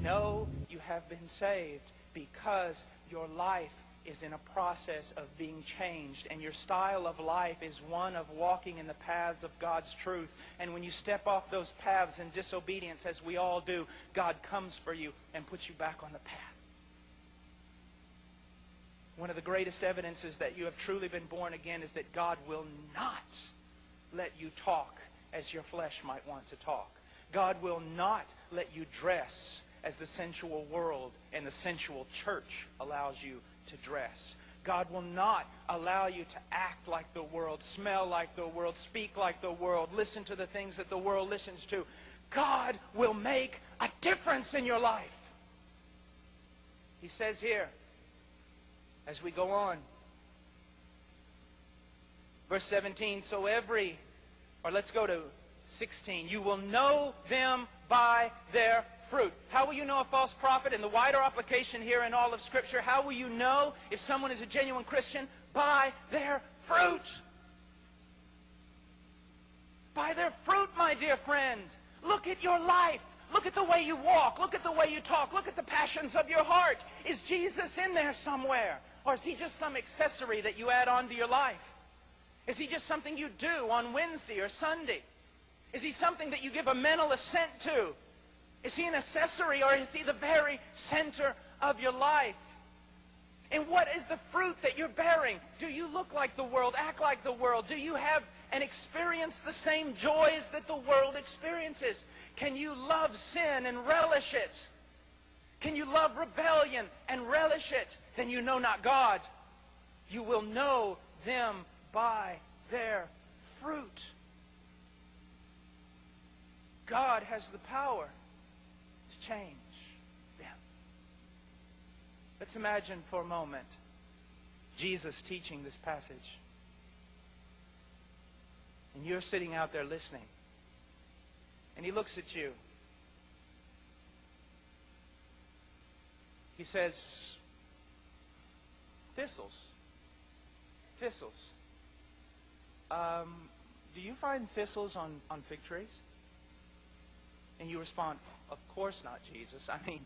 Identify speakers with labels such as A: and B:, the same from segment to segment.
A: know you have been saved because your life is in a process of being changed, and your style of life is one of walking in the paths of God's truth. And when you step off those paths in disobedience, as we all do, God comes for you and puts you back on the path. One of the greatest evidences that you have truly been born again is that God will not let you talk as your flesh might want to talk. God will not let you dress as the sensual world and the sensual church allows you to dress. God will not allow you to act like the world, smell like the world, speak like the world, listen to the things that the world listens to. God will make a difference in your life. He says here, as we go on, verse 17, let's go to 16. You will know them by their fruit. How will you know a false prophet? In the wider application here in all of Scripture, how will you know if someone is a genuine Christian? By their fruit. By their fruit, my dear friend. Look at your life. Look at the way you walk. Look at the way you talk. Look at the passions of your heart. Is Jesus in there somewhere? Or is He just some accessory that you add on to your life? Is He just something you do on Wednesday or Sunday? Is He something that you give a mental assent to? Is He an accessory, or is He the very center of your life? And what is the fruit that you're bearing? Do you look like the world, act like the world? Do you have and experience the same joys that the world experiences? Can you love sin and relish it? Can you love rebellion and relish it? Then you know not God. You will know them by their fruit. God has the power to change them. Let's imagine for a moment Jesus teaching this passage. And you're sitting out there listening. And He looks at you. He says, thistles. Thistles. Do you find thistles on fig trees? And you respond, of course not, Jesus. I mean,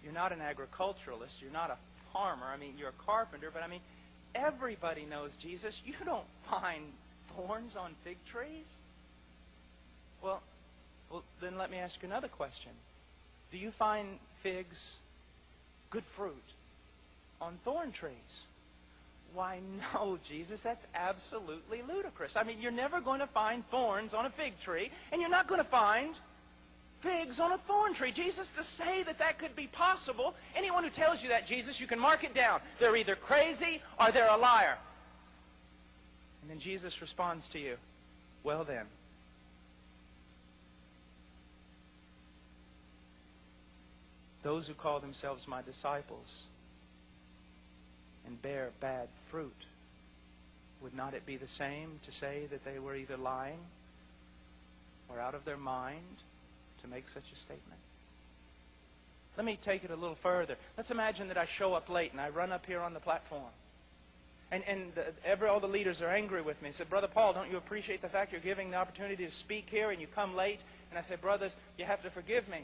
A: you're not an agriculturalist. You're not a farmer. I mean, you're a carpenter. But I mean, everybody knows Jesus. You don't find thorns on fig trees? Well, then let me ask you another question. Do you find figs, good fruit, on thorn trees? Why, no, Jesus, that's absolutely ludicrous. I mean, you're never going to find thorns on a fig tree, and you're not going to find figs on a thorn tree. Jesus, to say that that could be possible, anyone who tells you that, Jesus, you can mark it down. They're either crazy or they're a liar. And then Jesus responds to you, well then, those who call themselves my disciples and bear bad fruit, would not it be the same to say that they were either lying or out of their mind to make such a statement? Let me take it a little further. Let's imagine that I show up late and I run up here on the platform. And all the leaders are angry with me. They said, Brother Paul, don't you appreciate the fact you're giving the opportunity to speak here and you come late? And I said, brothers, you have to forgive me.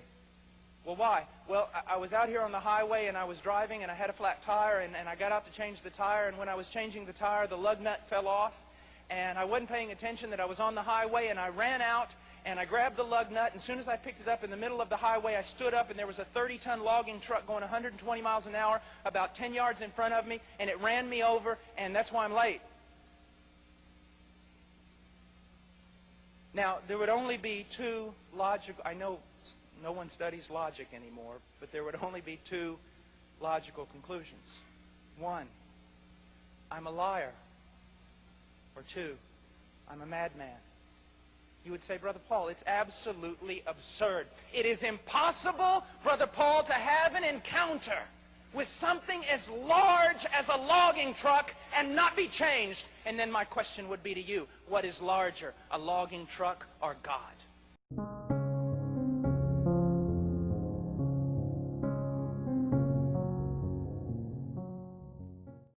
A: Well, why? Well, I was out here on the highway and I was driving and I had a flat tire and I got out to change the tire, and when I was changing the tire, the lug nut fell off and I wasn't paying attention that I was on the highway, and I ran out and I grabbed the lug nut, and as soon as I picked it up in the middle of the highway, I stood up and there was a 30-ton logging truck going 120 miles an hour about 10 yards in front of me, and it ran me over, and that's why I'm late. Now, there would only be two logical, I know no one studies logic anymore, but there would only be two logical conclusions. One, I'm a liar. Or two, I'm a madman. You would say, Brother Paul, it's absolutely absurd. It is impossible, Brother Paul, to have an encounter with something as large as a logging truck and not be changed. And then my question would be to you, what is larger, a logging truck or God?